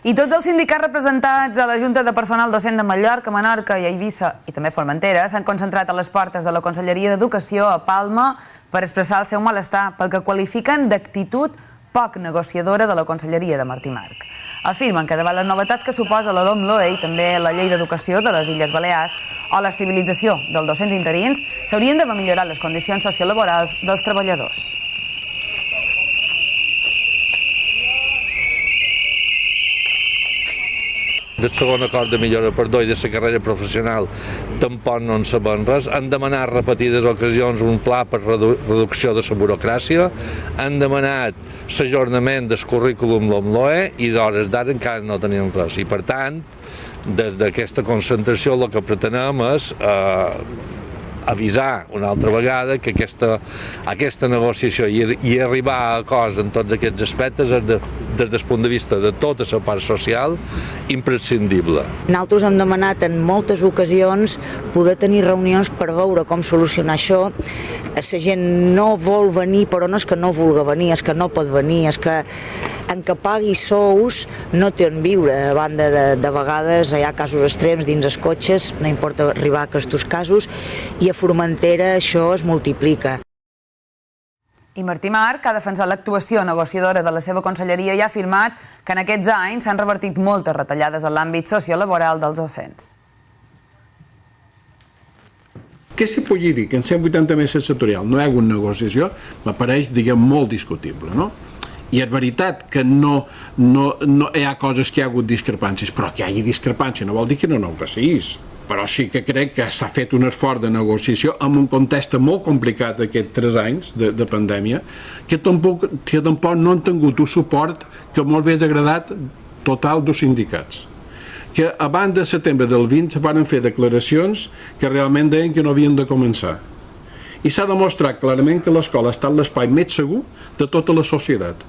I tots els sindicats representats a la Junta de Personal Docent de Mallorca, Menorca i Eivissa i també Formentera s'han concentrat a les portes de la Conselleria d'Educació a Palma per expressar el seu malestar pel que qualifiquen d'actitud poc negociadora de la Conselleria de Martí Marc. Afirmen que davant les novetats que suposa la LOMLOE i també la Llei d'Educació de les Illes Balears o l'estabilització dels docents interins s'haurien de millorar les condicions sociolaborals dels treballadors. Del segon acord de millora, i de la carrera professional tampoc no en sabem res. Han demanat repetides ocasions un pla per reducció de la burocràcia, han demanat l'ajornament del currículum LOMLOE i d'hores d'ara encara no tenim res. I per tant, des d'aquesta concentració el que pretenem és avisar una altra vegada que aquesta negociació i arribar a acords en tots aquests aspectes és, des del punt de vista de tota la part social, imprescindible. Nosaltres hem demanat en moltes ocasions poder tenir reunions per veure com solucionar això. La gent no vol venir, però no és que no vulgui venir, és que no pot venir, és que en què pagui sous no té on viure. A banda de vegades hi ha casos extrems dins els cotxes, no importa arribar a aquests casos, i a Formentera això es multiplica. I Martí Marc ha defensat l'actuació negociadora de la seva conselleria i ha afirmat que en aquests anys s'han revertit moltes retallades en l'àmbit sociolaboral dels docents. Què se pugui dir? Que en 180 mesos sectorial no hi ha hagut negociació, m'apareix, molt discutible, no? I és veritat que no hi ha coses que hi ha hagut discrepàncies, però que hi hagi discrepància no vol dir que no ho siguis. Però sí que crec que s'ha fet un esforç de negociació en un context molt complicat aquests 3 anys de pandèmia, que tampoc no han tingut un suport que molt bé ha agradat total dels sindicats. Que abans de setembre del 20 van fer declaracions que realment deien que no havien de començar. I s'ha demostrat clarament que l'escola ha estat l'espai més segur de tota la societat.